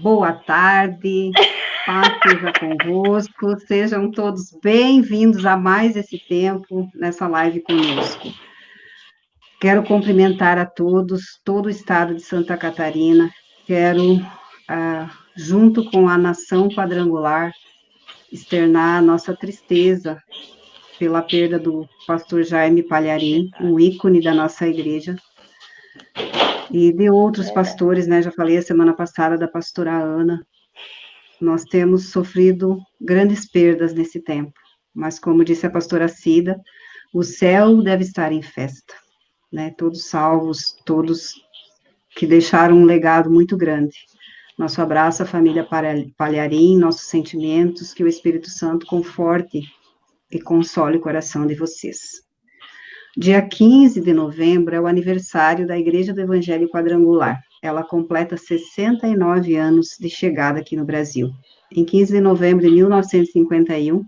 Boa tarde, paz seja convosco, sejam todos bem-vindos a mais esse tempo nessa live conosco. Quero cumprimentar a todos, todo o estado de Santa Catarina, quero, junto com a nação quadrangular, externar a nossa tristeza pela perda do pastor Jaime Palharim, um ícone da nossa igreja, e de outros pastores, né? Já falei a semana passada da pastora Ana. Nós temos sofrido grandes perdas nesse tempo, mas como disse a pastora Cida, o céu deve estar em festa, né? Todos salvos, todos que deixaram um legado muito grande. Nosso abraço à família Palharim, nossos sentimentos, que o Espírito Santo conforte e console o coração de vocês. Dia 15 de novembro é o aniversário da Igreja do Evangelho Quadrangular. Ela completa 69 anos de chegada aqui no Brasil. Em 15 de novembro de 1951,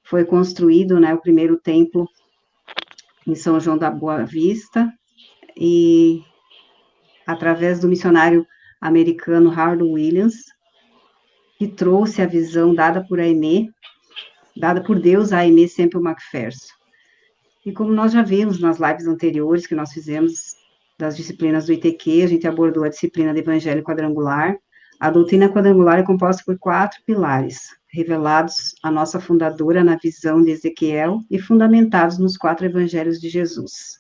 foi construído, né, o primeiro templo em São João da Boa Vista, e através do missionário americano Harold Williams, que trouxe a visão dada por Deus a Aimee Semple McPherson. E como nós já vimos nas lives anteriores que nós fizemos das disciplinas do ITQ, a gente abordou a disciplina de Evangelho Quadrangular. A doutrina quadrangular é composta por 4 pilares, revelados à nossa fundadora na visão de Ezequiel e fundamentados nos 4 evangelhos de Jesus.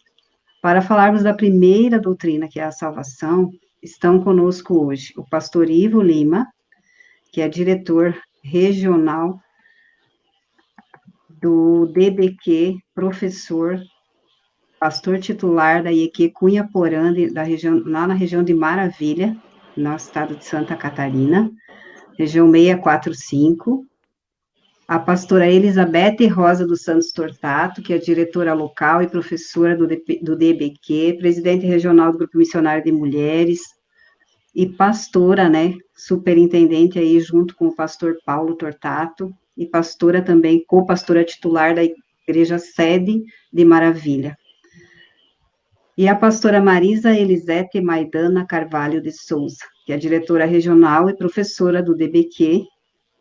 Para falarmos da primeira doutrina, que é a salvação, estão conosco hoje o pastor Ivo Lima, que é diretor regional do DBQ, professor, pastor titular da IEQ Cunha Porã, lá na região de Maravilha, no estado de Santa Catarina, região 645. A pastora Elizabeth Rosa dos Santos Tortato, que é diretora local e professora do DBQ, presidente regional do Grupo Missionário de Mulheres, e pastora, né, superintendente aí junto com o pastor Paulo Tortato, e pastora também, co-pastora titular da Igreja Sede de Maravilha. E a pastora Marisa Elisete Maidana Carvalho de Souza, que é diretora regional e professora do DBQ,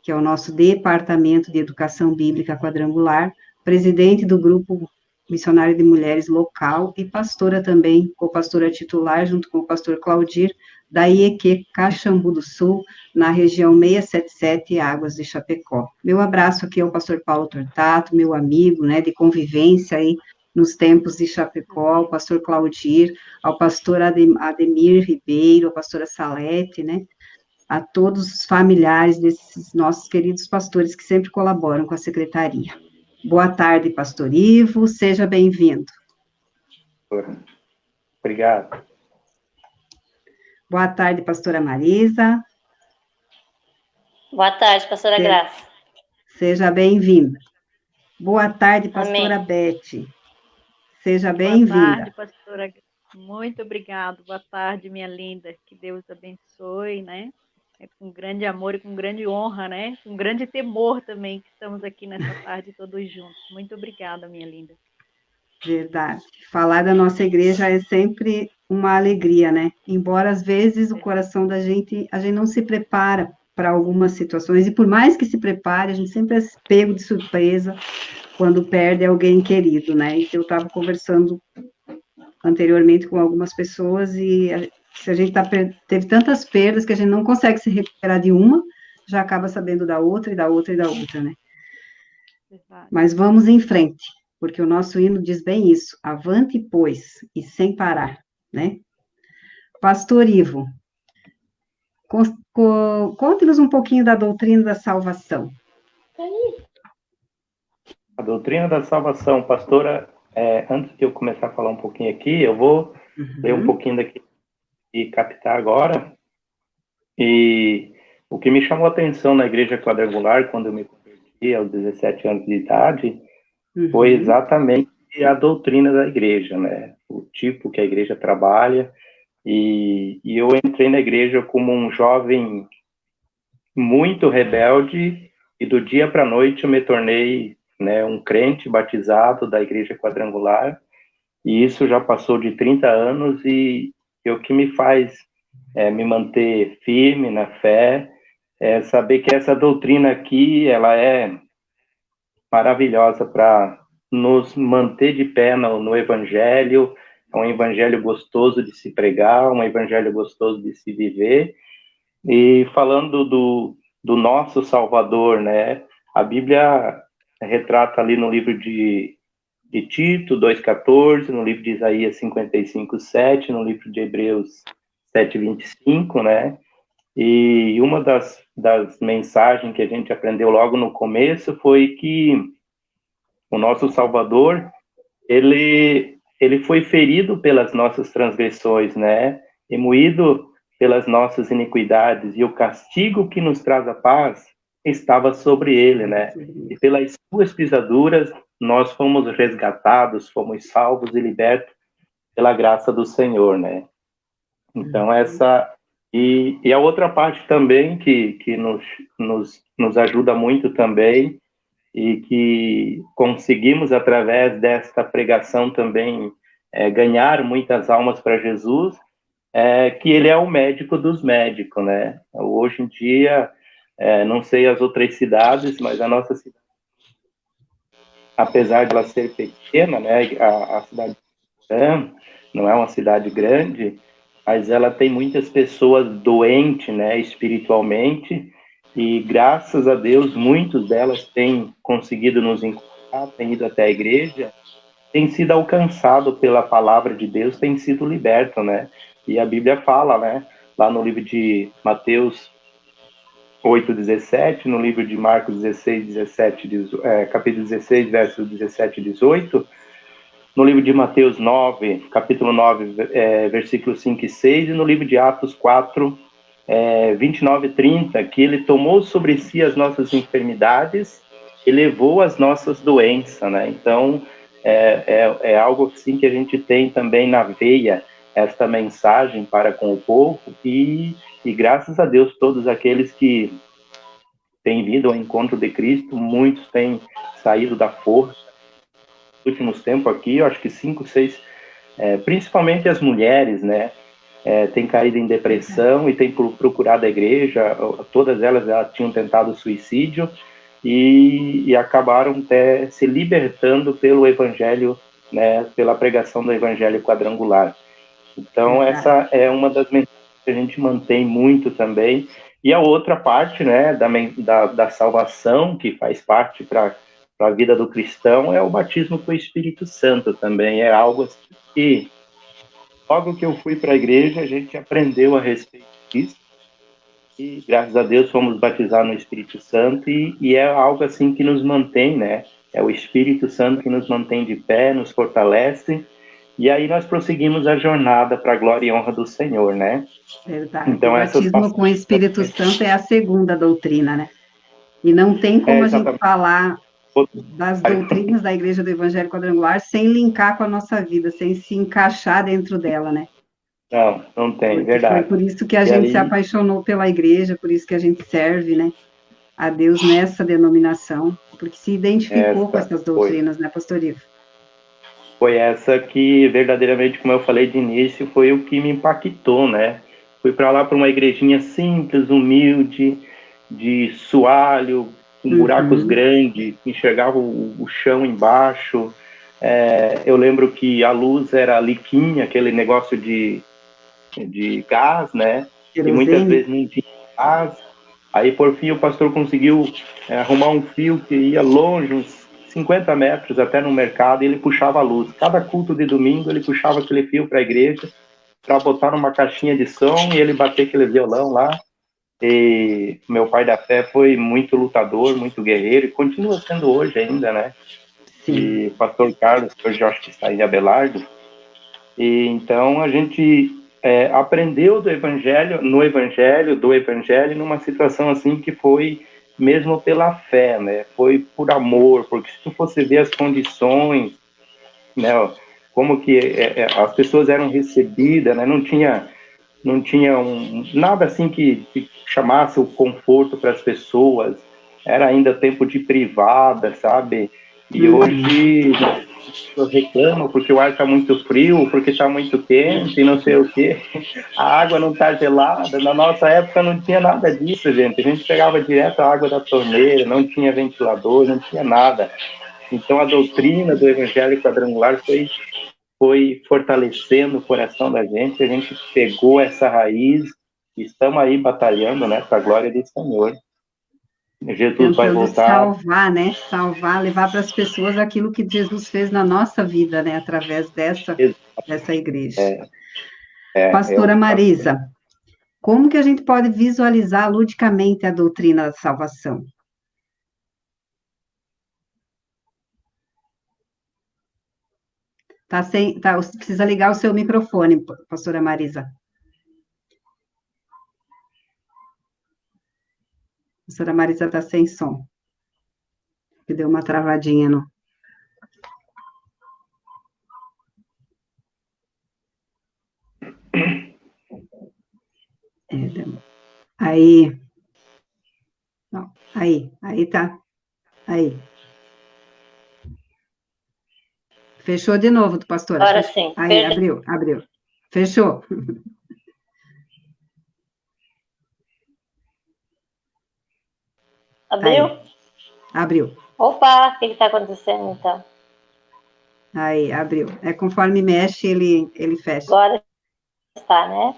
que é o nosso Departamento de Educação Bíblica Quadrangular, presidente do Grupo Missionário de Mulheres local e pastora também, co-pastora titular, junto com o pastor Claudir, da IEQ Caxambu do Sul, na região 677, Águas de Chapecó. Meu abraço aqui ao pastor Paulo Tortato, meu amigo, né, de convivência aí nos tempos de Chapecó, ao pastor Claudir, ao pastor Ademir Ribeiro, à pastora Salete, né, a todos os familiares desses nossos queridos pastores que sempre colaboram com a secretaria. Boa tarde, pastor Ivo, seja bem-vindo. Obrigado. Boa tarde, pastora Marisa. Boa tarde, pastora Graça. Seja bem-vinda. Boa tarde, pastora Amém. Beth. Seja bem-vinda. Boa tarde, pastora. Muito obrigado. Boa tarde, minha linda. Que Deus abençoe, né? É com grande amor e com grande honra, né? Com grande temor também que estamos aqui nessa tarde todos juntos. Muito obrigada, minha linda. Verdade. Falar da nossa igreja é sempre uma alegria, né? Embora às vezes o coração da gente, a gente não se prepara para algumas situações, e por mais que se prepare, a gente sempre é pego de surpresa quando perde alguém querido, né? E eu estava conversando anteriormente com algumas pessoas, e se a gente teve tantas perdas que a gente não consegue se recuperar de uma, já acaba sabendo da outra, e da outra, e da outra, né? Verdade. Mas vamos em frente, porque o nosso hino diz bem isso, avante, pois, e sem parar, né? Pastor Ivo, conte-nos um pouquinho da doutrina da salvação. A doutrina da salvação, pastora, antes de eu começar a falar um pouquinho aqui, eu vou ler um pouquinho daqui e captar agora. E o que me chamou a atenção na igreja quadrangular, quando eu me converti aos 17 anos de idade, foi exatamente a doutrina da igreja, né? O tipo que a igreja trabalha. E eu entrei na igreja como um jovem muito rebelde, e do dia para a noite eu me tornei, né, um crente batizado da igreja quadrangular, e isso já passou de 30 anos, e o que me faz me manter firme na fé, saber que essa doutrina aqui, ela é maravilhosa para nos manter de pé no Evangelho. É um Evangelho gostoso de se pregar, um Evangelho gostoso de se viver. E falando do nosso Salvador, né? A Bíblia retrata ali no livro de Tito 2,14, no livro de Isaías 55,7, no livro de Hebreus 7,25, né? E uma das mensagens que a gente aprendeu logo no começo foi que o nosso Salvador, ele foi ferido pelas nossas transgressões, né? E moído pelas nossas iniquidades, e o castigo que nos traz a paz estava sobre ele, né? E pelas suas pisaduras nós fomos resgatados, fomos salvos e libertos pela graça do Senhor, né? Então e a outra parte também que nos ajuda muito também, e que conseguimos através desta pregação também ganhar muitas almas para Jesus, que ele é o médico dos médicos, né? Hoje em dia, não sei as outras cidades, mas a nossa cidade, apesar de ela ser pequena, né, a cidade não é uma cidade grande, mas ela tem muitas pessoas doentes, né, espiritualmente, e graças a Deus, muitas delas têm conseguido nos encontrar, têm ido até a igreja, têm sido alcançado pela palavra de Deus, têm sido liberto, né? E a Bíblia fala, né, lá no livro de Mateus 8,17, no livro de Marcos 16, 17, capítulo 16, versos 17 e 18, no livro de Mateus 9, capítulo 9, versículos 5 e 6, e no livro de Atos 4, 29 e 30, que ele tomou sobre si as nossas enfermidades e levou as nossas doenças, né? Então, é algo assim que a gente tem também na veia, esta mensagem para com o povo, e graças a Deus, todos aqueles que têm vindo ao encontro de Cristo, muitos têm saído da força. Nos últimos tempos aqui, eu acho que 5, 6, principalmente as mulheres, né? Têm caído em depressão e têm procurado a igreja. Todas elas tinham tentado suicídio e acabaram até se libertando pelo evangelho, né? Pela pregação do evangelho quadrangular. Então, essa é uma das mensagens que a gente mantém muito também. E a outra parte, né, da salvação, que faz parte para a vida do cristão, é o batismo com o Espírito Santo também. É algo assim que, logo que eu fui para a igreja, a gente aprendeu a respeito disso. E, graças a Deus, fomos batizados no Espírito Santo. E é algo assim que nos mantém, né? É o Espírito Santo que nos mantém de pé, nos fortalece. E aí nós prosseguimos a jornada para a glória e honra do Senhor, né? Verdade. Então, o batismo com o Espírito Santo é a segunda doutrina, né? E não tem como a gente falar das doutrinas da Igreja do Evangelho Quadrangular sem linkar com a nossa vida, sem se encaixar dentro dela, né? Não tem, Porque verdade. foi por isso que a gente se apaixonou pela igreja, por isso que a gente serve, né? A Deus nessa denominação, porque se identificou com essas doutrinas, né, Pastor Ivo? Foi essa que, verdadeiramente, como eu falei de início, foi o que me impactou, né? Fui para lá para uma igrejinha simples, humilde, de soalho, com buracos grandes, enxergava o chão embaixo. Eu lembro que a luz era liquinha, aquele negócio de gás, né? E muitas vezes não tinha gás. Aí, por fim, o pastor conseguiu arrumar um fio que ia longe, uns 50 metros até no mercado, e ele puxava a luz. Cada culto de domingo, ele puxava aquele fio para a igreja, para botar numa caixinha de som, e ele bater aquele violão lá. E meu pai da fé foi muito lutador, muito guerreiro, e continua sendo hoje ainda, né? Sim. E o pastor Carlos, que hoje eu acho que está em Abelardo. E então a gente aprendeu do evangelho, numa situação assim que foi mesmo pela fé, né? Foi por amor, porque se tu fosse ver as condições, né? Como que as pessoas eram recebidas, né? Não tinha nada assim que chamasse o conforto para as pessoas. Era ainda tempo de privada, sabe? E hoje reclamam porque o ar está muito frio, porque está muito quente e não sei o quê. A água não está gelada. Na nossa época não tinha nada disso, gente. A gente pegava direto a água da torneira, não tinha ventilador, não tinha nada. Então, a doutrina do Evangelho Quadrangular foi fortalecendo o coração da gente. A gente pegou essa raiz e estamos aí batalhando, né, para a glória do Senhor. Jesus vai Tentando voltar. salvar, né? Salvar, levar para as pessoas aquilo que Jesus fez na nossa vida, né? Através dessa igreja. Pastora Marisa, como que a gente pode visualizar ludicamente a doutrina da salvação? Precisa ligar o seu microfone, pastora Marisa. A pastora Marisa está sem som. Que deu uma travadinha no... Aí. Não, aí tá. Aí. Fechou de novo, pastora. Agora sim. Aí, abriu. Fechou. Abriu? Aí. Abriu. Opa, o que está acontecendo, então? Aí, abriu. Conforme mexe, ele fecha. Agora está, né?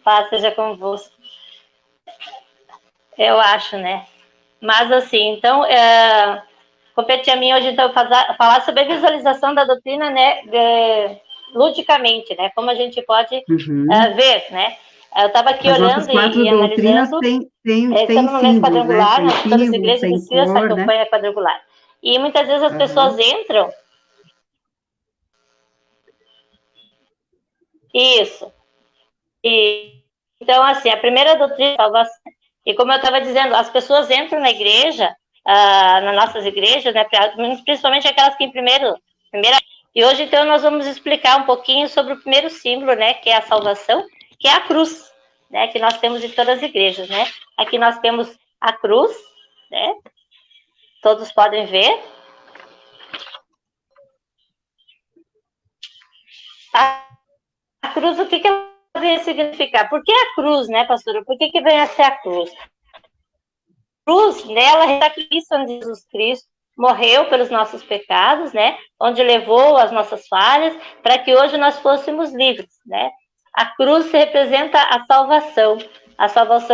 Paz seja convosco. Eu acho, né? Mas, assim, então, compete a mim hoje, então, falar sobre a visualização da doutrina, né, ludicamente, né? Como a gente pode ver, né? Eu estava aqui olhando e analisando. Estamos no mês quadrangular, né? Todas as igrejas iniciam essa campanha quadrangular. E muitas vezes as pessoas entram. Isso. Então, assim, a primeira doutrina de salvação. E como eu estava dizendo, as pessoas entram na igreja, nas nossas igrejas, né? Principalmente aquelas que primeira. E hoje, então, nós vamos explicar um pouquinho sobre o primeiro símbolo, né? Que é a salvação, que é a cruz, né? Que nós temos em todas as igrejas, né? Aqui nós temos a cruz, né? Todos podem ver. A cruz, o que ela vem a significar? Por que a cruz, né, pastora? Por que vem a ser a cruz? A cruz, nela, é o sacrifício onde Jesus Cristo morreu pelos nossos pecados, né? Onde levou as nossas falhas, para que hoje nós fôssemos livres, né? A cruz representa a salvação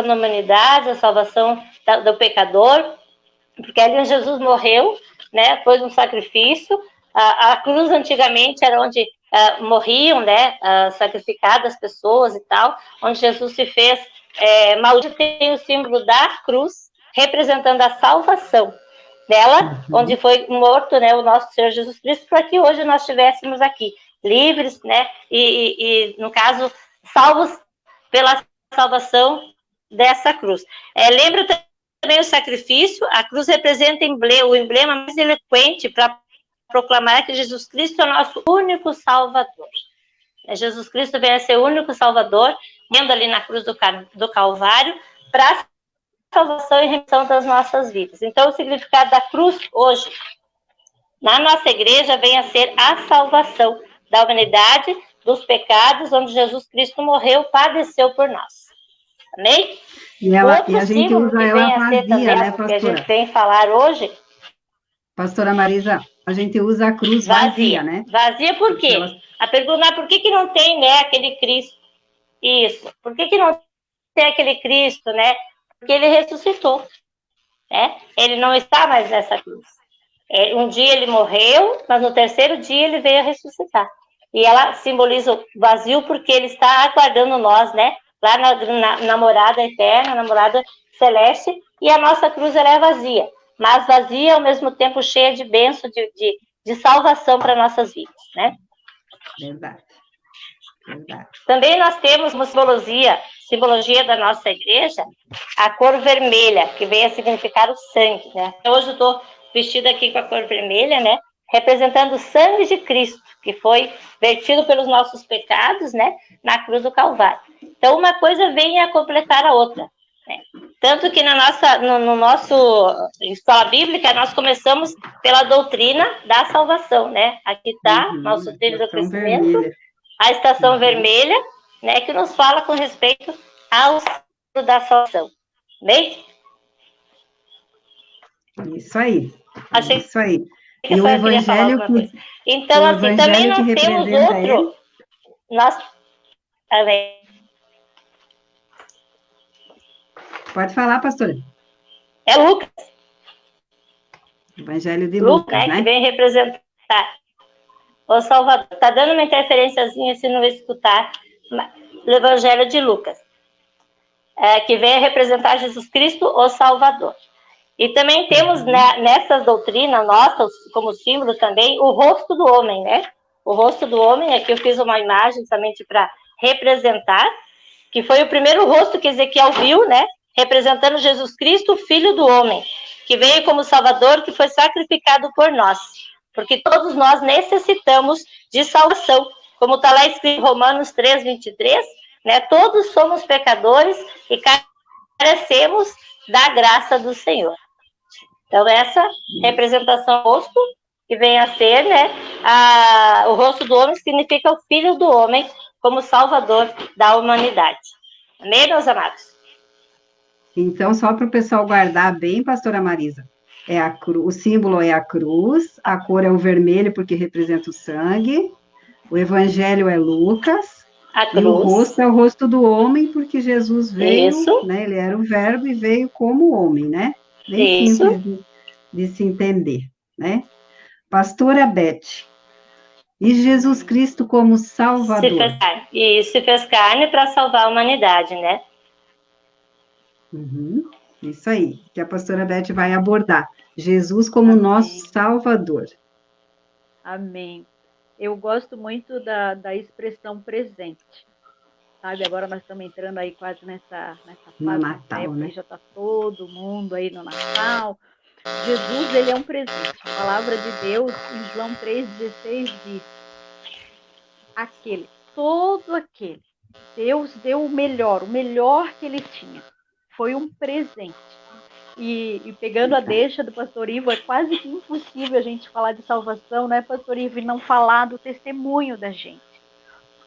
da humanidade, a salvação do pecador, porque ali Jesus morreu, né? Foi um sacrifício. A cruz antigamente era onde morriam, né? Sacrificadas pessoas e tal, onde Jesus se fez maldito. Tem o símbolo da cruz, representando a salvação dela, onde foi morto, né, o nosso Senhor Jesus Cristo, para que hoje nós estivéssemos aqui, livres, né, e no caso, salvos pela salvação dessa cruz. Lembra também o sacrifício, a cruz representa o emblema mais eloquente para proclamar que Jesus Cristo é o nosso único Salvador. Jesus Cristo vem a ser o único Salvador, indo ali na cruz do Calvário, para salvação e remissão das nossas vidas. Então, o significado da cruz hoje, na nossa igreja, vem a ser a salvação da humanidade, dos pecados, onde Jesus Cristo morreu, padeceu por nós. Amém? E a gente usa ela vazia, né, pastora? Que a gente vem falar hoje. Pastora Marisa, a gente usa a cruz vazia, né? Vazia por quê? A pergunta é por que não tem, né, aquele Cristo? Isso. Por que não tem aquele Cristo, né? Porque ele ressuscitou, né? Ele não está mais nessa cruz. Um dia ele morreu, mas no terceiro dia ele veio a ressuscitar. E ela simboliza o vazio porque ele está aguardando nós, né? Lá na morada eterna, na morada celeste, e a nossa cruz ela é vazia, mas vazia ao mesmo tempo cheia de bênção, de salvação para nossas vidas, né? Verdade. Também nós temos uma simbologia da nossa igreja, a cor vermelha, que vem a significar o sangue, né? Hoje eu estou vestida aqui com a cor vermelha, né? Representando o sangue de Cristo, que foi vertido pelos nossos pecados, né? Na cruz do Calvário. Então, uma coisa vem a completar a outra. Tanto que no nosso escola bíblica, nós começamos pela doutrina da salvação, né? Aqui está nosso trilho do crescimento, vermelha. A estação vermelha, né? Que nos fala com respeito ao símbolo da salvação. Bem? Isso aí. Achei isso aí. Que e o evangelho que... Então, assim, também nós temos outro... Nós... Pode falar, pastora. É Lucas. Evangelho de Lucas, né? Que vem representar o Salvador. Está dando uma interferenciazinha se não escutar o Evangelho de Lucas. Que vem representar Jesus Cristo, o Salvador. E também temos nessas doutrinas nossas, como símbolo também, o rosto do homem, né? O rosto do homem, aqui eu fiz uma imagem somente para representar, que foi o primeiro rosto que Ezequiel viu, né? Representando Jesus Cristo, o Filho do Homem, que veio como Salvador, que foi sacrificado por nós. Porque todos nós necessitamos de salvação. Como está lá escrito em Romanos 3:23, né? Todos somos pecadores e carecemos da graça do Senhor. Então, essa representação do rosto, que vem a ser, né, o rosto do homem, significa o Filho do Homem como Salvador da humanidade. Amém, meus amados? Então, só para o pessoal guardar bem, pastora Marisa, o símbolo é a cruz, a cor é o vermelho, porque representa o sangue, o evangelho é Lucas, e o rosto é o rosto do homem, porque Jesus veio, né, ele era o verbo e veio como homem, né? Bem simples de se entender, né? Pastora Beth, e Jesus Cristo como Salvador? Se fez carne para salvar a humanidade, né? Isso aí, que a pastora Beth vai abordar. Jesus como nosso Salvador. Amém. Eu gosto muito da expressão presente. Sabe, agora nós estamos entrando aí quase nessa fase no Natal, época, né? Já está todo mundo aí no Natal. Jesus, ele é um presente. A palavra de Deus, em João 3,16, diz: todo aquele, Deus deu o melhor que ele tinha. Foi um presente. E pegando a deixa do pastor Ivo, é quase que impossível a gente falar de salvação, né, pastor Ivo, e não falar do testemunho da gente.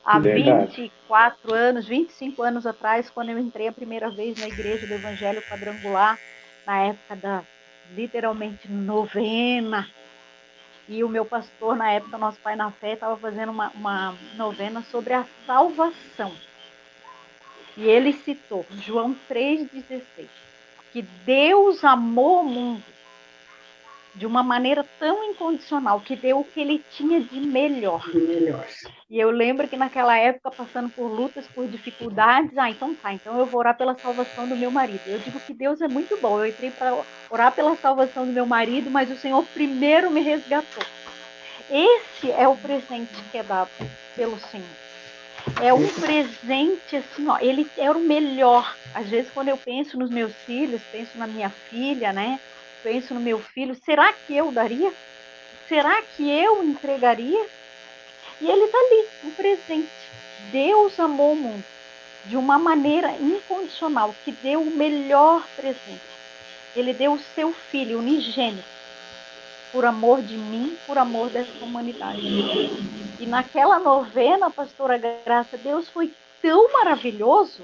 Há 24 anos, 25 anos atrás, quando eu entrei a primeira vez na igreja do Evangelho Quadrangular, na época da, literalmente, novena, e o meu pastor, na época, nosso pai na fé, estava fazendo uma novena sobre a salvação. E ele citou João 3,16, que Deus amou o mundo de uma maneira tão incondicional, que deu o que ele tinha de melhor. E eu lembro que naquela época, passando por lutas, por dificuldades, então eu vou orar pela salvação do meu marido. Eu digo que Deus é muito bom, eu entrei para orar pela salvação do meu marido, mas o Senhor primeiro me resgatou. Esse é o presente que é dado pelo Senhor. É um presente, assim, ó, ele é o melhor. Às vezes, quando eu penso nos meus filhos, penso na minha filha, né? Penso no meu filho, será que eu daria? Será que eu entregaria? E ele está ali, um presente. Deus amou o mundo de uma maneira incondicional, que deu o melhor presente. Ele deu o seu filho unigênito, por amor de mim, por amor dessa humanidade. E naquela novena, pastora Graça, Deus foi tão maravilhoso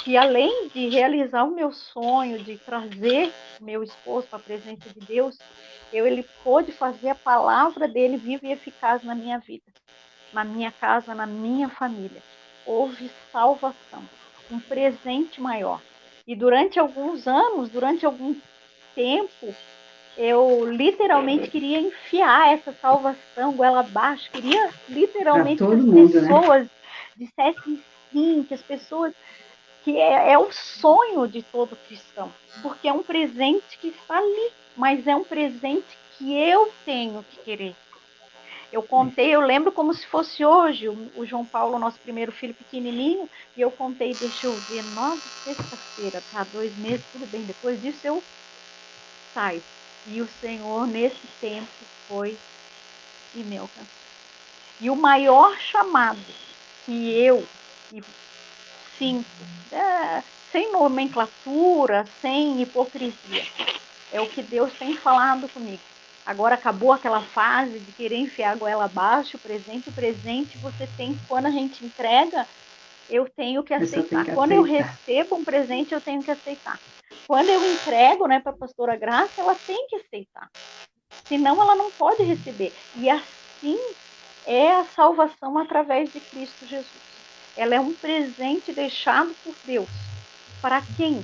que, além de realizar o meu sonho de trazer meu esposo para a presença de Deus, ele pôde fazer a palavra dele viva e eficaz na minha vida, na minha casa, na minha família. Houve salvação, um presente maior. E durante alguns anos, durante algum tempo, eu literalmente queria enfiar essa salvação goela abaixo, queria literalmente que as pessoas, né, dissessem sim, que as pessoas, que é o sonho de todo cristão, porque é um presente que está ali, mas é um presente que eu tenho que querer. Eu lembro como se fosse hoje, o João Paulo, nosso primeiro filho pequenininho, e eu contei, deixa eu ver, 9 sexta-feira, tá, 2 meses, tudo bem, depois disso eu saio. E o Senhor, nesse tempo, foi e me alcançou. E o maior chamado que eu sinto, sem nomenclatura, sem hipocrisia. É o que Deus tem falado comigo. Agora acabou aquela fase de querer enfiar a goela abaixo, o presente você tem, quando a gente entrega, eu tenho que aceitar. Quando eu recebo um presente, eu tenho que aceitar. Quando eu entrego, né, para a pastora Graça, ela tem que aceitar. Senão ela não pode receber. E assim é a salvação através de Cristo Jesus. Ela é um presente deixado por Deus. Para quem?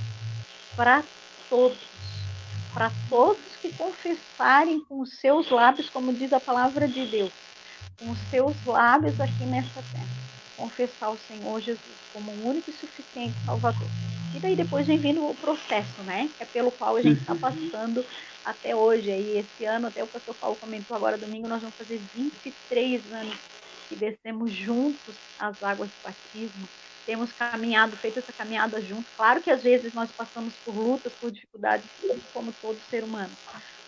Para todos. Para todos que confessarem com os seus lábios, como diz a palavra de Deus, com os seus lábios aqui nessa terra. Confessar o Senhor Jesus como o único e suficiente Salvador. E daí depois vem vindo o processo, né? É pelo qual a gente está passando até hoje. Aí esse ano, até o pastor Paulo comentou agora, domingo, nós vamos fazer 23 anos que descemos juntos as águas do batismo. Temos caminhado, feito essa caminhada juntos. Claro que às vezes nós passamos por lutas, por dificuldades, como todo ser humano.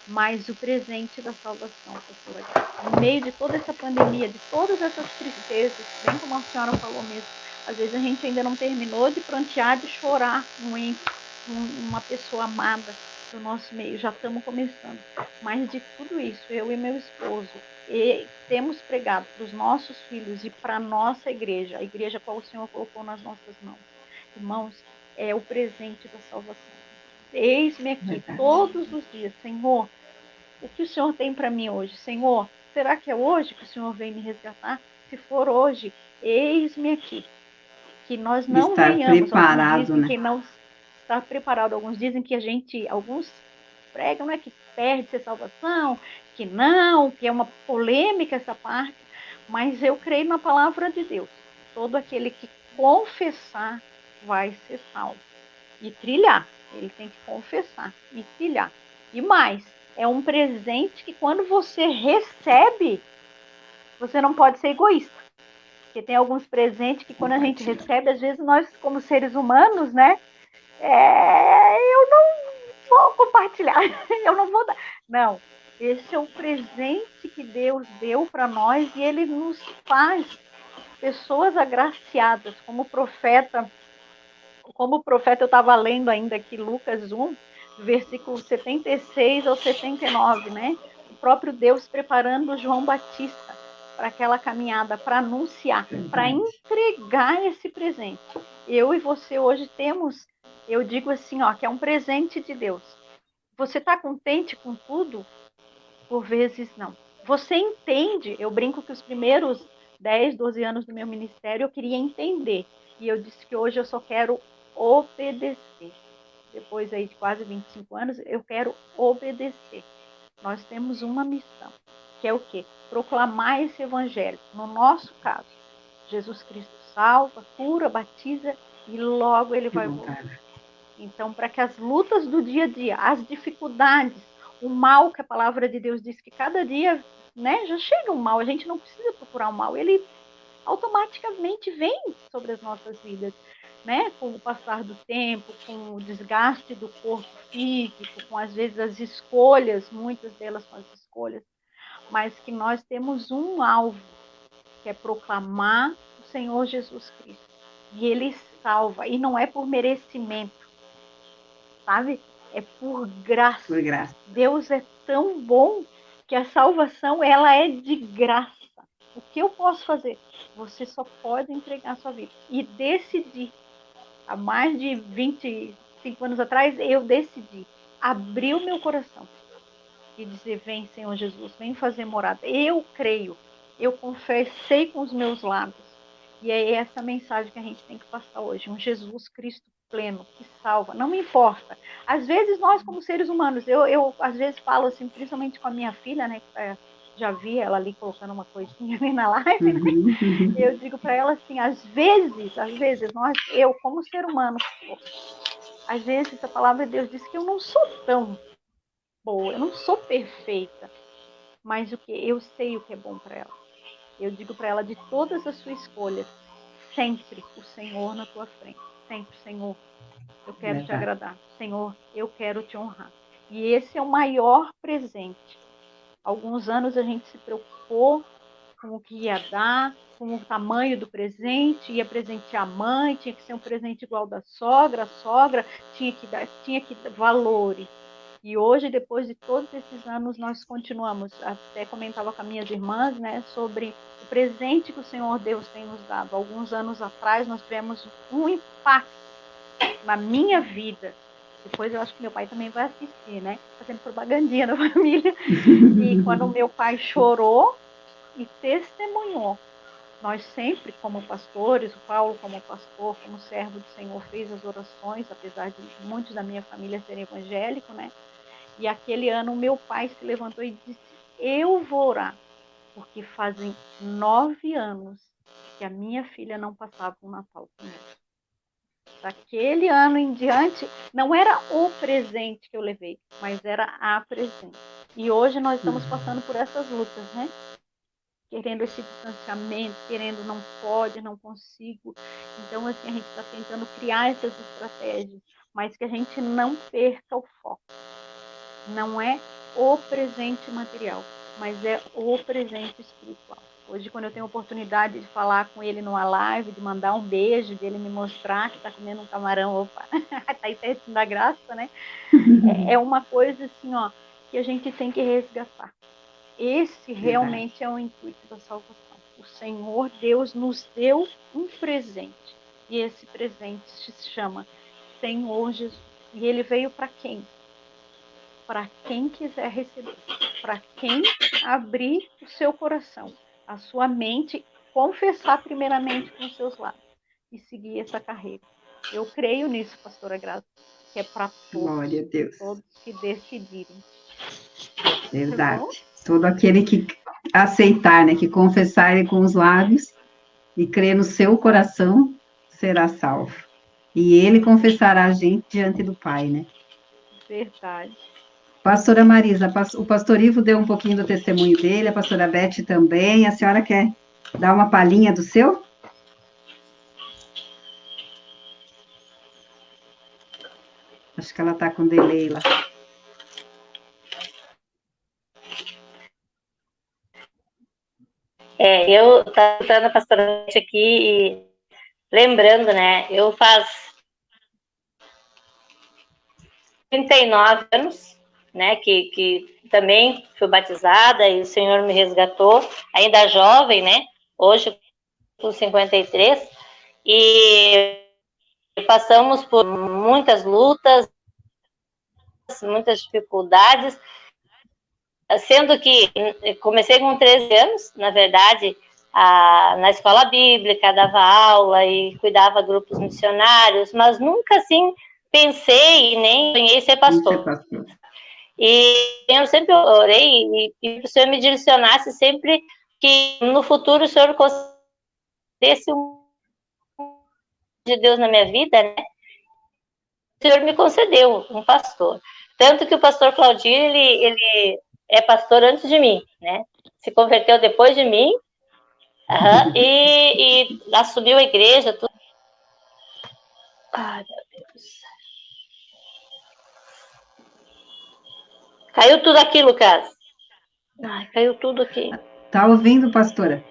Mas o presente da salvação, pastora Graça, no meio de toda essa pandemia, de todas essas tristezas, bem como a senhora falou mesmo, às vezes a gente ainda não terminou de prantear, de chorar uma pessoa amada do nosso meio, já estamos começando. Mas de tudo isso, eu e meu esposo, temos pregado para os nossos filhos e para a nossa igreja, a igreja qual o Senhor colocou nas nossas mãos. Irmãos, é o presente da salvação. Eis-me aqui todos os dias, Senhor, o que o Senhor tem para mim hoje? Senhor, será que é hoje que o Senhor vem me resgatar? Se for hoje, eis-me aqui. Que nós não venhamos. Alguns dizem, né, que não está preparado. Alguns dizem que alguns pregam, né, que perde a salvação, que não, que é uma polêmica essa parte. Mas eu creio na palavra de Deus. Todo aquele que confessar vai ser salvo. E trilhar. Ele tem que confessar e trilhar. E mais, é um presente que quando você recebe, você não pode ser egoísta. Porque tem alguns presentes que quando a gente recebe, às vezes nós, como seres humanos, né? Eu não vou compartilhar, eu não vou dar. Não, esse é o presente que Deus deu para nós e Ele nos faz pessoas agraciadas, como profeta. Como o profeta, eu estava lendo ainda aqui Lucas 1, versículo 76 ao 79, né? O próprio Deus preparando João Batista para aquela caminhada, para anunciar, para entregar esse presente. Eu e você hoje temos, eu digo assim, ó, que é um presente de Deus. Você está contente com tudo? Por vezes não. Você entende? Eu brinco que os primeiros 10, 12 anos do meu ministério eu queria entender. E eu disse que hoje eu só quero obedecer. Depois aí de quase 25 anos, eu quero obedecer. Nós temos uma missão, que é o quê? Proclamar esse evangelho. No nosso caso, Jesus Cristo salva, cura, batiza e logo ele vai voltar. Então, para que as lutas do dia a dia, as dificuldades, o mal que a palavra de Deus diz que cada dia, né, já chega um mal, a gente não precisa procurar o mal, ele automaticamente vem sobre as nossas vidas, né? Com o passar do tempo, com o desgaste do corpo físico, com às vezes as escolhas, muitas delas são as escolhas, mas que nós temos um alvo, que é proclamar o Senhor Jesus Cristo. E Ele salva, e não é por merecimento, sabe? É por graça. Por graça. Deus é tão bom que a salvação, ela é de graça. O que eu posso fazer? Você só pode entregar a sua vida. E decidir. Há mais de 25 anos atrás, eu decidi abrir o meu coração e dizer, vem, Senhor Jesus, vem fazer morada. Eu creio, eu confessei com os meus lábios. E é essa mensagem que a gente tem que passar hoje. Um Jesus Cristo pleno, que salva. Não me importa. Às vezes, nós como seres humanos, eu às vezes falo assim, principalmente com a minha filha, né, que já vi ela ali colocando uma coisinha ali na live, né? Eu digo para ela assim, às vezes, eu como ser humano, às vezes a palavra de Deus diz que eu não sou tão boa, eu não sou perfeita, mas o que eu sei o que é bom para ela. Eu digo para ela, de todas as suas escolhas, sempre o Senhor na tua frente. Sempre, Senhor, eu quero te agradar. Senhor, eu quero te honrar. E esse é o maior presente. Alguns anos a gente se preocupou como que ia dar, como o tamanho do presente, ia presentear a mãe, tinha que ser um presente igual da sogra, a sogra tinha que dar valores. E hoje, depois de todos esses anos, nós continuamos. Até comentava com as minhas irmãs, né, sobre o presente que o Senhor Deus tem nos dado. Alguns anos atrás, nós tivemos um impacto na minha vida. Depois eu acho que meu pai também vai assistir, né? Fazendo propagandinha na família. E quando meu pai chorou e testemunhou, nós sempre, como pastores, o Paulo como pastor, como servo do Senhor, fez as orações, apesar de muitos da minha família serem evangélicos, né? E aquele ano o meu pai se levantou e disse, eu vou orar, porque fazem 9 anos que a minha filha não passava um Natal comigo. Daquele ano em diante, não era o presente que eu levei, mas era a presente. E hoje nós estamos passando por essas lutas, né? Querendo esse distanciamento, querendo não pode, não consigo. Então, assim, a gente está tentando criar essas estratégias, mas que a gente não perca o foco. Não é o presente material, mas é o presente espiritual. Hoje, quando eu tenho a oportunidade de falar com ele numa live, de mandar um beijo, dele me mostrar que está comendo um camarão, opa, está aí perto da graça, né? É uma coisa assim, ó, que a gente tem que resgatar. Esse realmente é o intuito da salvação. O Senhor Deus nos deu um presente. E esse presente se chama Senhor Jesus. E ele veio para quem? Para quem quiser receber. Para quem abrir o seu coração, a sua mente, confessar primeiramente com os seus lábios e seguir essa carreira. Eu creio nisso, pastora Graça, que é para todos. Glória a Deus. Todos que decidirem. Verdade. Tá Todo aquele que aceitar, né, que confessar ele com os lábios e crer no seu coração, será salvo. E ele confessará a gente diante do Pai, né? Verdade. Pastora Marisa, o pastor Ivo deu um pouquinho do testemunho dele, a pastora Beth também. A senhora quer dar uma palhinha do seu? Acho que ela está com delay lá. Eu estava escutando a pastora Beth aqui e lembrando, né? Eu faço 39 anos, né? Que também fui batizada e o Senhor me resgatou, ainda jovem, né? Hoje com 53, e passamos por muitas lutas, muitas dificuldades, sendo que comecei com 13 anos, na verdade, na escola bíblica, dava aula e cuidava de grupos missionários, mas nunca assim pensei e nem sonhei ser pastor. E eu sempre orei e o Senhor me direcionasse sempre que no futuro o Senhor concedesse um de Deus na minha vida, né? O Senhor me concedeu um pastor. Tanto que o pastor Claudio, ele é pastor antes de mim, né? Se converteu depois de mim, e assumiu a igreja, tudo. Ai, meu Deus. Caiu tudo aqui, Lucas. Ai, caiu tudo aqui. Tá ouvindo, pastora?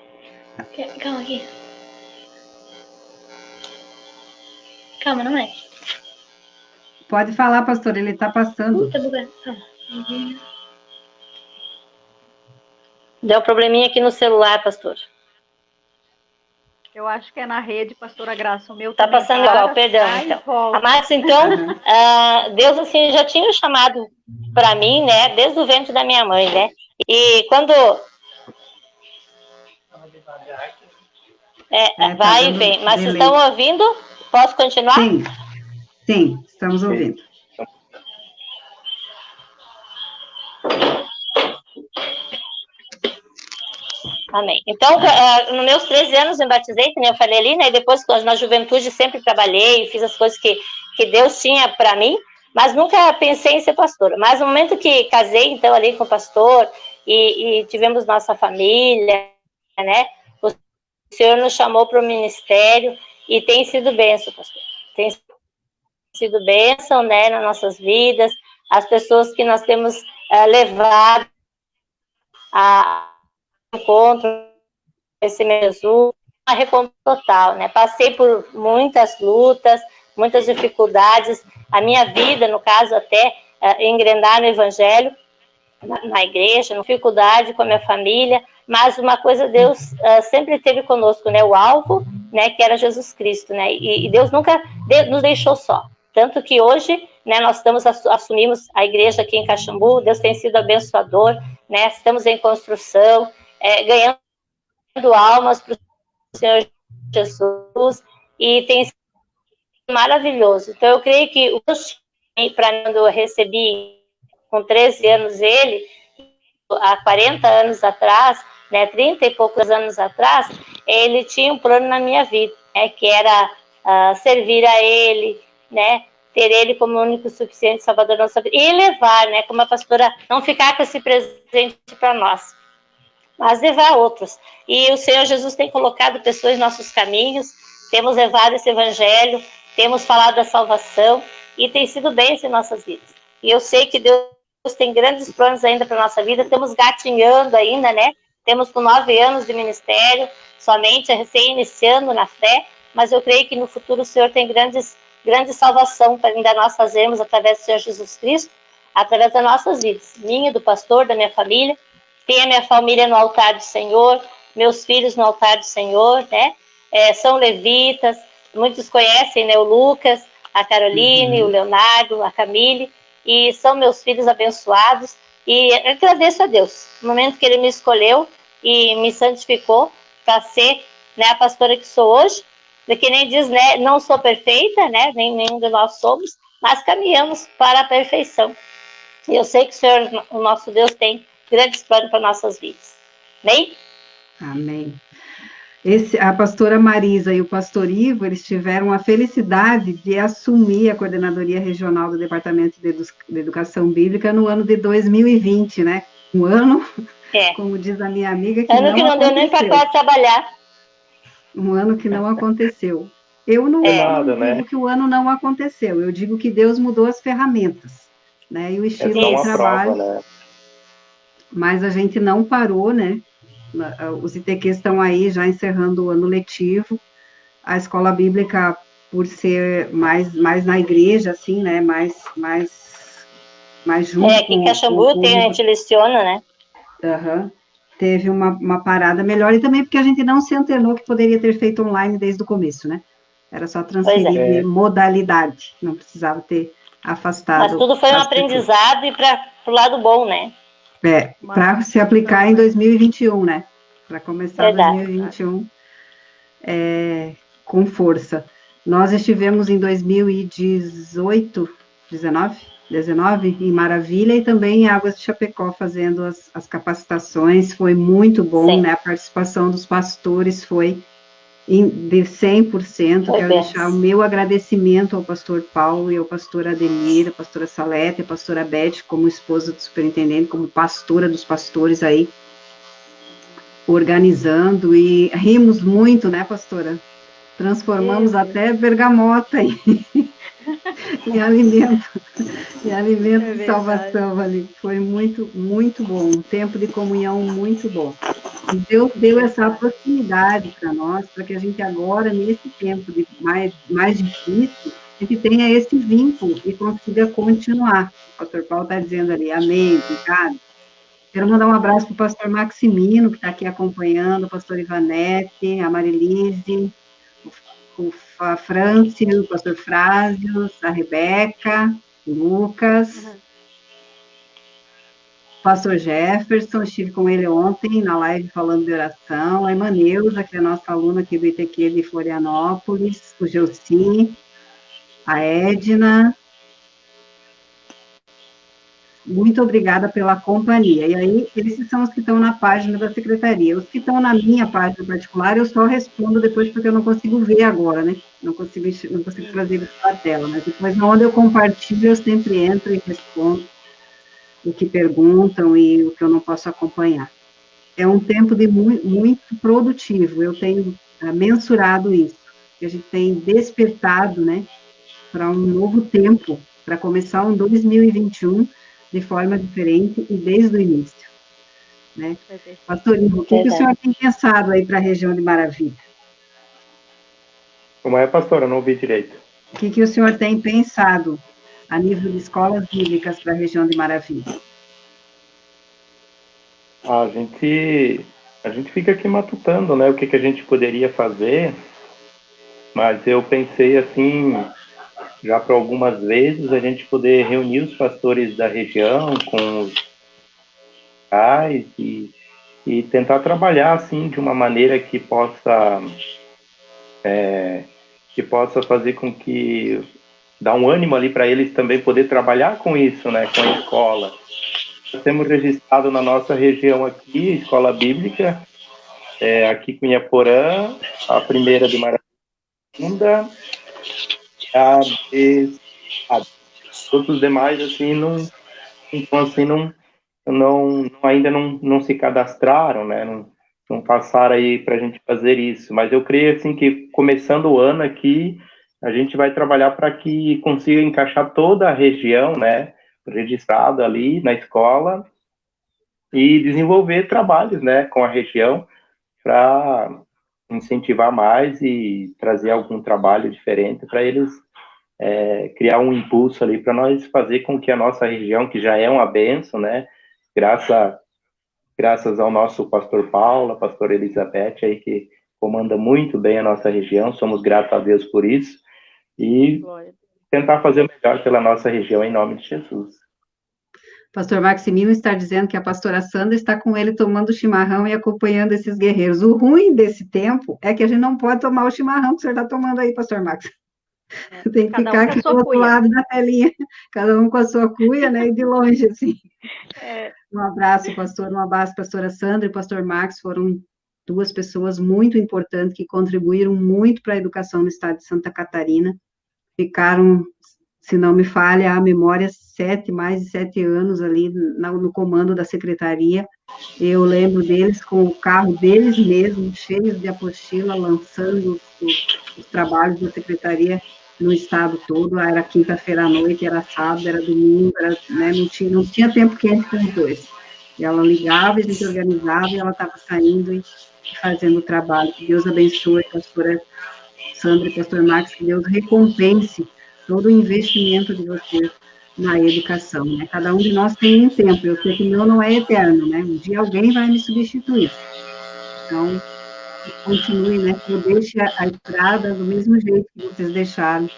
Calma aqui. Calma, não é? Pode falar, pastora, ele está passando. Puta, deu um probleminha aqui no celular, pastor. Eu acho que é na rede, pastora Graça. O meu tá passando igual, perdão. Então. Mas então, Deus assim já tinha chamado para mim, né, desde o ventre da minha mãe, né? E quando vai e vem. Mas vocês estão ouvindo? Posso continuar? Sim, estamos ouvindo. Amém. Então, nos meus 13 anos eu me batizei, como eu falei ali, né? E depois, na juventude, sempre trabalhei, fiz as coisas que Deus tinha para mim, mas nunca pensei em ser pastora. Mas no momento que casei, então, ali com o pastor, e tivemos nossa família, né? O Senhor nos chamou para o ministério e tem sido bênção, pastor. Tem sido bênção, né, nas nossas vidas, as pessoas que nós temos levado a encontro, conhecimento de Jesus, uma recompensa total, né? Passei por muitas lutas, muitas dificuldades, a minha vida, no caso, até engrenar no Evangelho, na igreja, dificuldade com a minha família, mas uma coisa Deus sempre teve conosco, né? O alvo, né? Que era Jesus Cristo, né? E Deus nunca nos deixou só. Tanto que hoje, né? Nós assumimos a igreja aqui em Caxambu, Deus tem sido abençoador, né? Estamos em construção, ganhando almas para o Senhor Jesus, e tem sido maravilhoso. Então, eu creio que o para quando eu recebi com 13 anos ele, há 40 anos atrás, né, 30 e poucos anos atrás, ele tinha um plano na minha vida, né, que era servir a ele, né, ter ele como único suficiente salvador da nossa vida, e levar, né, como a pastora, não ficar com esse presente para nós, mas levar outros. E o Senhor Jesus tem colocado pessoas em nossos caminhos, temos levado esse evangelho, temos falado da salvação, e tem sido bênção em nossas vidas. E eu sei que Deus tem grandes planos ainda para a nossa vida, estamos gatinhando ainda, né? Temos com 9 anos de ministério, somente recém-iniciando na fé, mas eu creio que no futuro o Senhor tem grande salvação para ainda nós fazermos através do Senhor Jesus Cristo, através das nossas vidas, minha, do pastor, da minha família. Tem a minha família no altar do Senhor, meus filhos no altar do Senhor, né? São levitas, muitos conhecem, né? O Lucas, a Caroline, o Leonardo, a Camille, e são meus filhos abençoados, e eu agradeço a Deus, no momento que Ele me escolheu e me santificou para ser, né, a pastora que sou hoje, que nem diz, né, não sou perfeita, né, nenhum de nós somos, mas caminhamos para a perfeição. E eu sei que o Senhor, o nosso Deus, tem grandes planos para nossas vidas. Amém? Amém. A pastora Marisa e o pastor Ivo, eles tiveram a felicidade de assumir a coordenadoria regional do Departamento de Educação Bíblica no ano de 2020, né? Um ano, como diz a minha amiga, que ano que não deu nem para trabalhar. Um ano que não aconteceu. Eu não digo que o ano não aconteceu, eu digo que Deus mudou as ferramentas, né? E o estilo de trabalho. Prova, né? Mas a gente não parou, né? Os ITQs estão aí já encerrando o ano letivo, a escola bíblica, por ser mais na igreja, assim, né, mais junto aqui em Caxambu a gente leciona, né? Teve uma parada melhor, e também porque a gente não se antenou que poderia ter feito online desde o começo, né? Era só transferir de modalidade, não precisava ter afastado. Mas tudo foi um aprendizado e para o lado bom, né? Para se aplicar em 2021, né? Para começar 2021 com força. Nós estivemos em 2018, 19, em Maravilha, e também em Águas de Chapecó, fazendo as capacitações. Foi muito bom, né? A participação dos pastores foi de 100%. Quero deixar o meu agradecimento ao pastor Paulo e ao pastor Ademir, a pastora Salete, a pastora Beth, como esposa do superintendente, como pastora dos pastores aí, organizando, e rimos muito, né, pastora? Transformamos até bergamota em alimento de salvação ali. Foi muito, muito bom, um tempo de comunhão muito bom. E Deus deu essa proximidade para nós, para que a gente agora, nesse tempo de mais difícil, a gente tenha esse vínculo e consiga continuar. O pastor Paulo está dizendo ali, amém, obrigado. Quero mandar um abraço para o pastor Maximino, que está aqui acompanhando, o pastor Ivanete, a Marilise, a Franci, o pastor Frásio, a Rebeca, o Lucas, o pastor Jefferson, estive com ele ontem na live falando de oração, a Emaneuza, que é a nossa aluna aqui do ITQ de Florianópolis, o Gelsi, a Edna. Muito obrigada pela companhia. E aí, esses são os que estão na página da secretaria. Os que estão na minha página particular, eu só respondo depois, porque eu não consigo ver agora, né? Não consigo trazer isso para a tela. Mas depois, onde eu compartilho, eu sempre entro e respondo o que perguntam e o que eu não posso acompanhar. É um tempo de muito produtivo. Eu tenho mensurado isso. Que a gente tem despertado, né? Para um novo tempo, para começar um 2021 de forma diferente e desde o início. né? Pastor Ivo, o que o senhor tem pensado aí para a região de Maravilha? Como é, pastora? Não ouvi direito. O que o senhor tem pensado a nível de escolas bíblicas para a região de Maravilha? A gente fica aqui matutando, né? O que a gente poderia fazer, mas eu pensei assim, já para algumas vezes, a gente poder reunir os pastores da região com os pais e tentar trabalhar assim de uma maneira que possa fazer com que dá um ânimo ali para eles também poder trabalhar com isso, né, com a escola. Nós temos registrado na nossa região aqui, escola bíblica, aqui com Inhaporã, a primeira de Maravilha, a segunda, a de... Todos os demais, assim, ainda não se cadastraram, né, não passaram aí para a gente fazer isso. Mas eu creio, assim, que começando o ano aqui, a gente vai trabalhar para que consiga encaixar toda a região, né, registrada ali na escola e desenvolver trabalhos, né, com a região para incentivar mais e trazer algum trabalho diferente para eles criar um impulso ali para nós fazer com que a nossa região, que já é uma bênção, né, graças ao nosso pastor Paulo, a pastora Elizabeth aí que comanda muito bem a nossa região, somos gratos a Deus por isso e tentar fazer o melhor pela nossa região em nome de Jesus. Pastor Maximino está dizendo que a pastora Sandra está com ele tomando chimarrão e acompanhando esses guerreiros. O ruim desse tempo é que a gente não pode tomar o chimarrão que o senhor está tomando aí, pastor Max. Tem que ficar aqui do outro lado da telinha, cada um com a sua cuia, né, e de longe, assim. Um abraço, pastor, um abraço, pastora Sandra e pastor Max, foram duas pessoas muito importantes que contribuíram muito para a educação no estado de Santa Catarina, ficaram, se não me falha a memória, mais de 7 anos ali no comando da secretaria. Eu lembro deles com o carro deles mesmos, cheios de apostila, lançando os trabalhos da secretaria no estado todo. Era quinta-feira à noite, era sábado, era domingo, né, não tinha tempo quente com os dois. E ela ligava, a gente organizava, e ela estava saindo e fazendo o trabalho. Que Deus abençoe a pastora Sandra e pastor Max, que Deus recompense todo o investimento de vocês na educação, né? Cada um de nós tem um tempo, eu sei que o meu não é eterno, né? Um dia alguém vai me substituir. Então, continue, né? Eu deixe a estrada do mesmo jeito que vocês deixaram,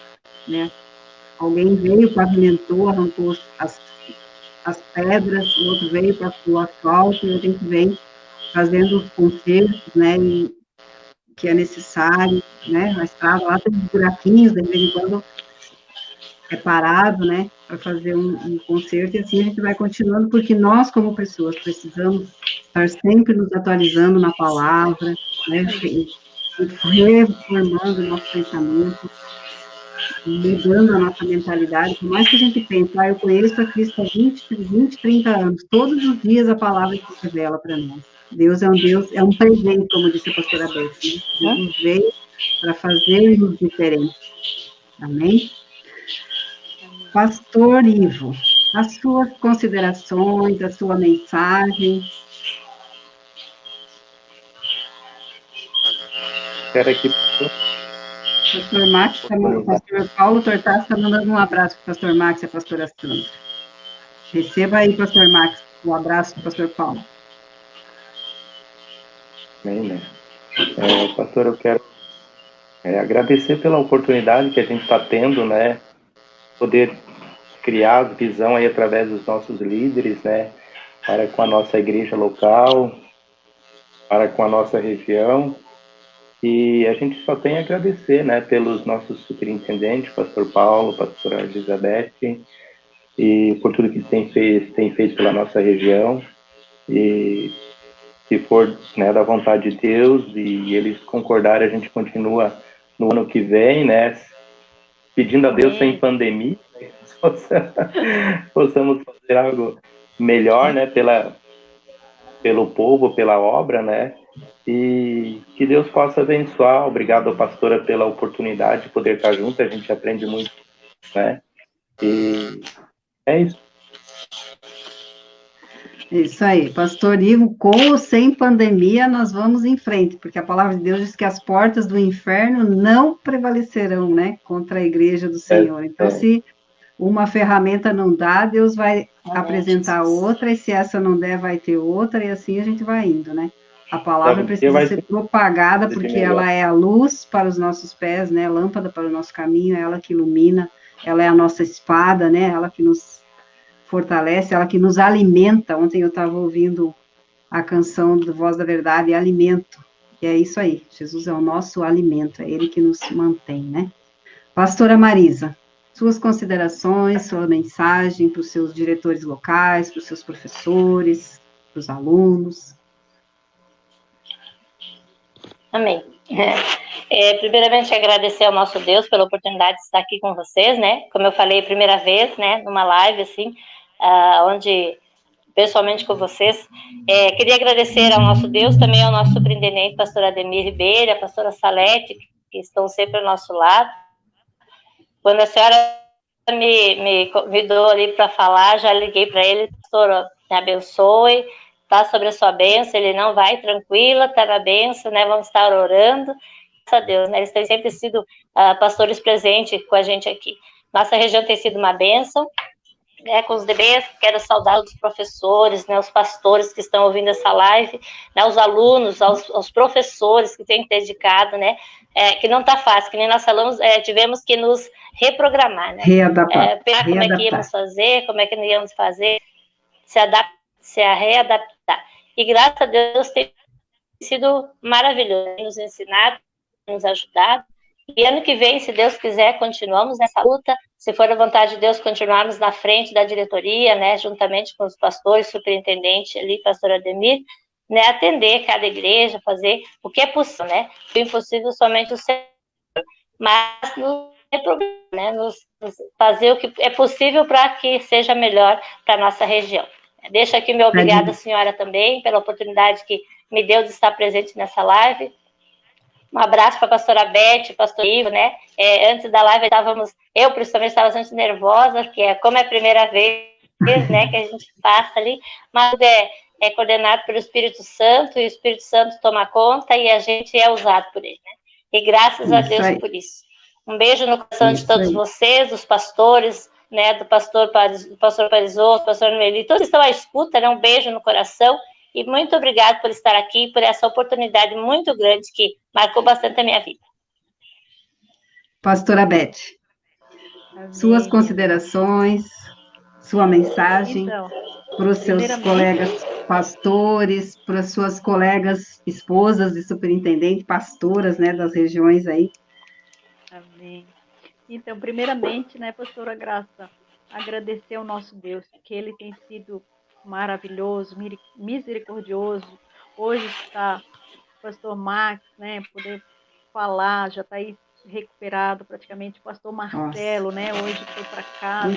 né? Alguém veio, pavimentou, arrancou as pedras, o outro veio para o asfalto, e a gente vem fazendo os consertos, né? E, que é necessário, né? A estrada lá tem buraquinhos, de vez em quando é parado, né, para fazer um concerto, e assim a gente vai continuando, porque nós, como pessoas, precisamos estar sempre nos atualizando na palavra, né, reformando o nosso pensamento, mudando a nossa mentalidade, por mais que a gente pense, eu conheço a Cristo há 20, 30 anos, todos os dias a palavra se revela para nós. Deus, é um presente, como disse a pastora Beth, né? Deus veio para fazer-nos diferentes. Amém? Pastor Ivo, as suas considerações, a sua mensagem. Espera aqui. Pastor Max, o pastor Paulo Tortas está mandando um abraço para o pastor Max e a pastora Sandra. Receba aí, pastor Max, um abraço do pastor Paulo. Bem, né? Pastor, eu quero agradecer pela oportunidade que a gente está tendo, né? Poder criar visão aí através dos nossos líderes, né? Para com a nossa igreja local, para com a nossa região. E a gente só tem a agradecer, né? Pelos nossos superintendentes, pastor Paulo, pastora Elizabeth, e por tudo que tem feito pela nossa região. E se for, né, da vontade de Deus e eles concordarem, a gente continua no ano que vem, né, pedindo a Deus sem pandemia, né, que possamos fazer algo melhor, né, pelo povo, pela obra, né, e que Deus possa abençoar. Obrigado, pastora, pela oportunidade de poder estar junto, a gente aprende muito, né, e é isso. Isso aí, Pastor Ivo, com ou sem pandemia, nós vamos em frente, porque a palavra de Deus diz que as portas do inferno não prevalecerão, né, contra a igreja do Senhor. Então, se uma ferramenta não dá, Deus vai apresentar outra, e se essa não der, vai ter outra, e assim a gente vai indo, né? A palavra precisa ser propagada, porque ela é a luz para os nossos pés, né? Lâmpada para o nosso caminho, é ela que ilumina, ela é a nossa espada, né? Ela que nos fortalece, ela que nos alimenta. Ontem eu estava ouvindo a canção do Voz da Verdade, Alimento, e é isso aí, Jesus é o nosso alimento, é Ele que nos mantém, né? Pastora Marisa, suas considerações, sua mensagem para os seus diretores locais, para os seus professores, para os alunos. Amém. Primeiramente, agradecer ao nosso Deus pela oportunidade de estar aqui com vocês, né? Como eu falei, primeira vez, né? Numa live, assim, onde, pessoalmente com vocês. Queria agradecer ao nosso Deus, também ao nosso superintendente, pastor Ademir Ribeiro, a pastora Salete, que estão sempre ao nosso lado. Quando a senhora me convidou ali para falar, já liguei para ele, pastor, me abençoe, tá sobre a sua bênção, ele não vai, tranquila, tá na bênção, né, vamos estar orando, graças a Deus, né, eles têm sempre sido pastores presentes com a gente aqui. Nossa região tem sido uma bênção, né, com os bebês, quero saudar os professores, né, os pastores que estão ouvindo essa live, né, os alunos, aos professores que têm dedicado, né, que não está fácil, que nem nós falamos, tivemos que nos reprogramar, né, pensar como é que íamos fazer, como é que não íamos fazer, se readaptar. E graças a Deus tem sido maravilhoso, nos ensinado, nos ajudado. E ano que vem, se Deus quiser, continuamos nessa luta. Se for a vontade de Deus, continuarmos na frente da diretoria, né, juntamente com os pastores, superintendente ali, pastor Ademir, né, atender cada igreja, fazer o que é possível, né? O impossível somente o Senhor. Mas não tem problema, né? Fazer o que é possível para que seja melhor para a nossa região. Deixo aqui meu obrigado à senhora também pela oportunidade que me deu de estar presente nessa live. Um abraço para a pastora Beth, pastor Ivo, né? Antes da live eu principalmente estava bastante nervosa, porque como é a primeira vez, né, que a gente passa ali, mas é coordenado pelo Espírito Santo, e o Espírito Santo toma conta e a gente é usado por ele, né? E graças a Deus por isso. Um beijo no coração de todos vocês, dos pastores, né, do pastor Parisot, do pastor Noeli, todos estão à escuta, né? Um beijo no coração. E muito obrigado por estar aqui, por essa oportunidade muito grande que marcou bastante a minha vida. Pastora Beth, suas considerações, sua mensagem para os seus colegas pastores, para as suas colegas esposas de superintendente, pastoras, né, das regiões aí. Amém. Então, primeiramente, né, pastora Graça, agradecer ao nosso Deus, que Ele tem sido maravilhoso, misericordioso. Hoje está o pastor Max, né, poder falar, já está aí recuperado praticamente, o pastor Marcelo, né, hoje foi para casa.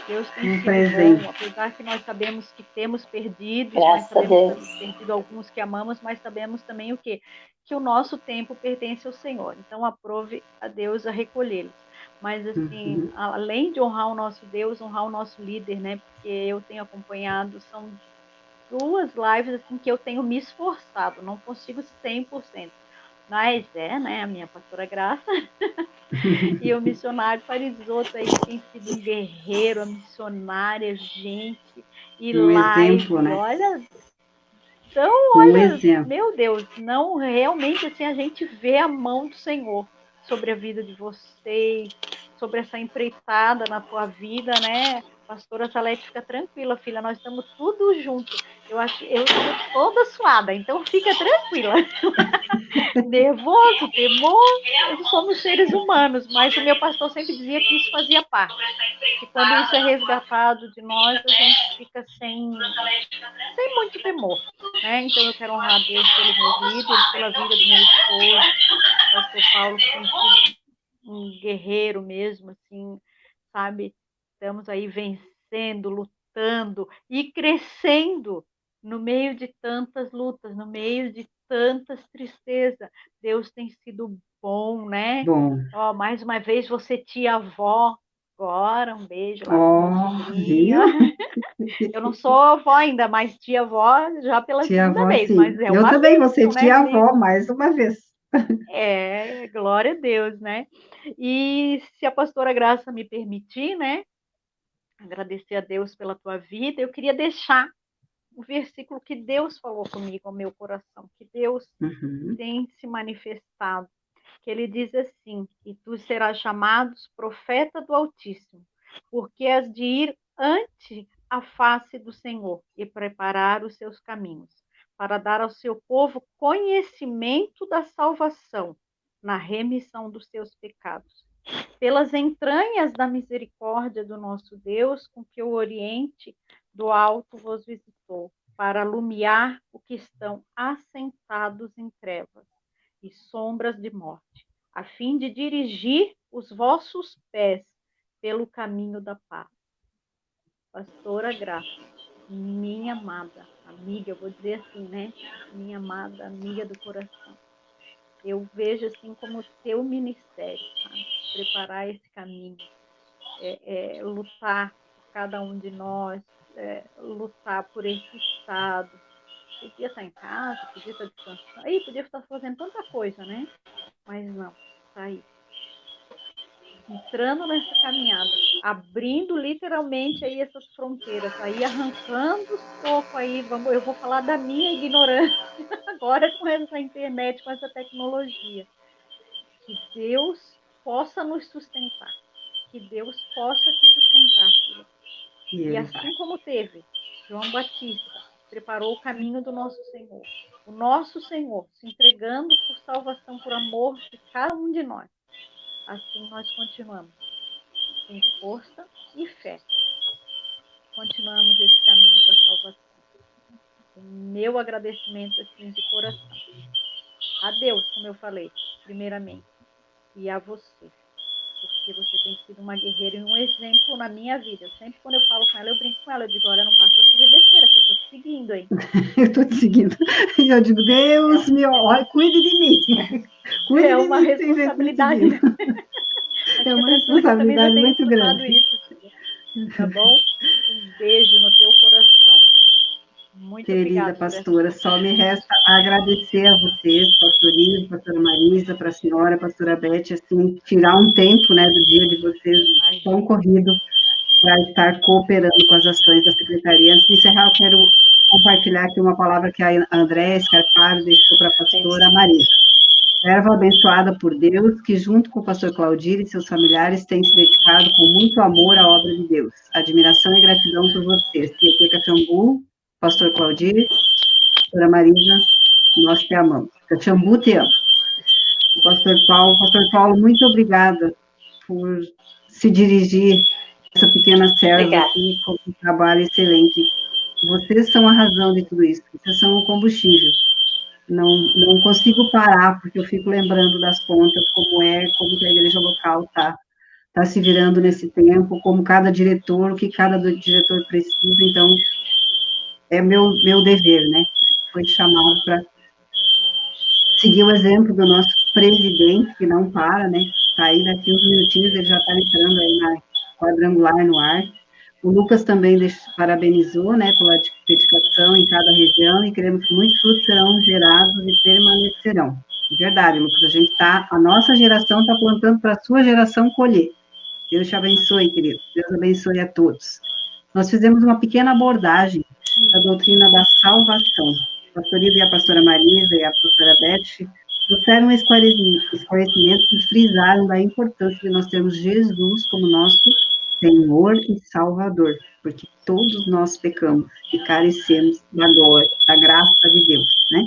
Deus tem sido bom, apesar que nós sabemos que temos perdido, nós sabemos que perdido alguns que amamos, mas sabemos também o quê? Que o nosso tempo pertence ao Senhor. Então, aprove a Deus a recolhê-los. Mas, assim, além de honrar o nosso Deus, honrar o nosso líder, né? Porque eu tenho acompanhado, são 2 lives, assim, que eu tenho me esforçado, não consigo 100%. Mas né, a minha pastora Graça e o missionário Parisotto aí, que tem sido um guerreiro, a missionária, gente, e live, exemplo, né? olha... Então, olha, meu Deus, não, realmente, assim, a gente vê a mão do Senhor sobre a vida de vocês, sobre essa empreitada na tua vida, né? Pastora Salete, fica tranquila, filha, nós estamos tudo junto. Eu estou toda suada, então fica tranquila. Nervoso, temor, nós somos seres humanos, mas o meu pastor sempre dizia que isso fazia parte. E quando isso é resgatado de nós, a gente fica sem muito temor, né? Então eu quero honrar a Deus pelos meus líderes, pela vida do meu esposo, o pastor Paulo, que tem sido um guerreiro mesmo, assim, sabe? Estamos aí vencendo, lutando e crescendo no meio de tantas lutas, no meio de tantas tristezas. Deus tem sido bom, né? Bom. Mais uma vez, você tia-avó, agora, um beijo lá Oh, pra viu? Eu não sou avó ainda, mas tia-avó já pela segunda Tia-avó, vez, mas sim. é Eu uma também vou ser bênção, né? tia-avó mais uma vez. Glória a Deus, né? E se a pastora Graça me permitir, né? Agradecer a Deus pela tua vida, eu queria deixar o versículo que Deus falou comigo ao meu coração, que Deus tem se manifestado, que ele diz assim: e tu serás chamado profeta do Altíssimo, porque has de ir ante a face do Senhor e preparar os seus caminhos, para dar ao seu povo conhecimento da salvação, na remissão dos seus pecados, pelas entranhas da misericórdia do nosso Deus, com que o Oriente do alto vos visitou, para alumiar o que estão assentados em trevas e sombras de morte, a fim de dirigir os vossos pés pelo caminho da paz. Pastora Graça, minha amada amiga, eu vou dizer assim, né? Minha amada amiga do coração. Eu vejo assim como teu ministério, sabe? Preparar esse caminho, lutar por cada um de nós, lutar por esse estado. Podia estar em casa, podia estar descansando, aí podia estar fazendo tanta coisa, né? Mas não, está aí. Entrando nessa caminhada, abrindo literalmente aí essas fronteiras, aí arrancando os poucos aí, eu vou falar da minha ignorância agora com essa internet, com essa tecnologia. Que Deus possa nos sustentar, que Deus possa te sustentar, filha. E assim como teve João Batista, preparou o caminho do nosso Senhor, o nosso Senhor se entregando por salvação, por amor de cada um de nós, assim nós continuamos, com força e fé. Continuamos esse caminho da salvação. O meu agradecimento assim de coração. A Deus, como eu falei, primeiramente, e a você. Porque você tem sido uma guerreira e um exemplo na minha vida. Eu sempre, quando eu falo com ela, eu brinco com ela, eu digo, olha, não basta fazer besteira, que eu estou te seguindo, hein? Eu estou te seguindo. E eu digo, Deus, cuide de mim. Cuide É de uma mim sem ver responsabilidade, né? É Acho uma que a Tânia também já responsabilidade tem muito escutado grande. isso, tá bom? Um beijo no teu coração. Muito Querida obrigada por pastora, só me resta agradecer a vocês, pastorinho, pastora Marisa, para a senhora, pastora Beth, assim, tirar um tempo, né, do dia de vocês tão corrido para estar cooperando com as ações da secretaria. Antes de encerrar, eu quero compartilhar aqui uma palavra que a Andréa Scarparo deixou para a pastora Marisa. Serva abençoada por Deus, que junto com o pastor Claudir e seus familiares tem se dedicado com muito amor à obra de Deus. Admiração e gratidão por vocês. Tietê Caxambu, pastor Claudir, pastora Marisa, nós te amamos. Caxambu te ama. O pastor Paulo, muito obrigada por se dirigir a essa pequena serva aqui com um trabalho excelente. Vocês são a razão de tudo isso, vocês são o combustível. Não consigo parar, porque eu fico lembrando das pontas, como que a igreja local está se virando nesse tempo, como cada diretor, o que cada diretor precisa, então, é meu dever, né? Foi chamado para seguir o exemplo do nosso presidente, que não para, né? Tá aí, daqui uns minutinhos, ele já está entrando aí na quadrangular no ar. O Lucas também parabenizou, né, pela dedicação em cada região e queremos que muitos frutos serão gerados e permanecerão. É verdade, Lucas, a nossa geração está plantando para a sua geração colher. Deus te abençoe, querido. Deus abençoe a todos. Nós fizemos uma pequena abordagem da doutrina da salvação. A pastora Ida e a pastora Marisa e a pastora Beth trouxeram esclarecimentos e frisaram da importância de nós termos Jesus como nosso Senhor e Salvador, porque todos nós pecamos e carecemos da glória, da graça de Deus, né?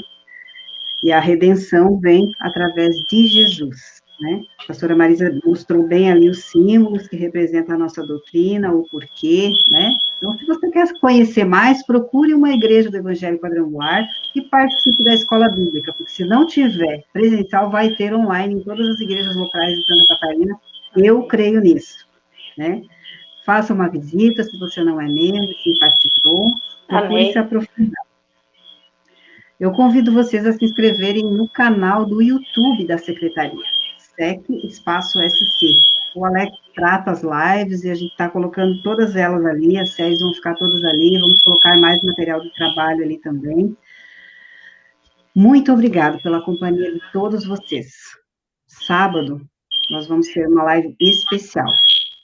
E a redenção vem através de Jesus, né? A pastora Marisa mostrou bem ali os símbolos que representam a nossa doutrina, o porquê, né? Então, se você quer conhecer mais, procure uma igreja do Evangelho Quadrangular e participe da escola bíblica, porque se não tiver presencial, vai ter online em todas as igrejas locais de Santa Catarina. Eu creio nisso, né? Faça uma visita, se você não é membro, simpatizou, procure se aprofundar. Eu convido vocês a se inscreverem no canal do YouTube da Secretaria, SEC Espaço SC. o Alex trata as lives e a gente está colocando todas elas ali, as séries vão ficar todas ali, vamos colocar mais material de trabalho ali também. Muito obrigada pela companhia de todos vocês. Sábado, nós vamos ter uma live especial,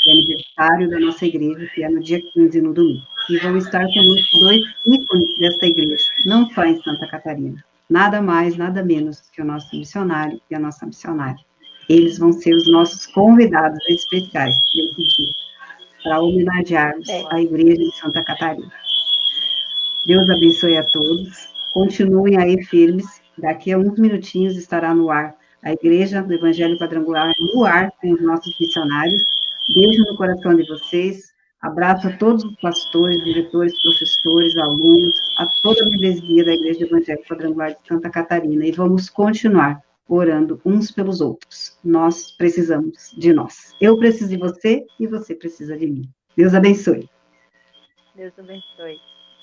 de aniversário da nossa igreja, que é no dia 15, no domingo. E vão estar conosco 2 ícones desta igreja, não só em Santa Catarina. Nada mais, nada menos que o nosso missionário e a nossa missionária. Eles vão ser os nossos convidados especiais nesse dia, para homenagearmos a igreja de Santa Catarina. Deus abençoe a todos. Continuem aí firmes. Daqui a uns minutinhos estará no ar a Igreja do Evangelho Quadrangular no ar com os nossos missionários. Beijo no coração de vocês. Abraço a todos os pastores, diretores, professores, alunos, a toda a membresia da Igreja do Evangelho Quadrangular de Santa Catarina. E vamos continuar orando uns pelos outros. Nós precisamos de nós. Eu preciso de você e você precisa de mim. Deus abençoe. Deus abençoe.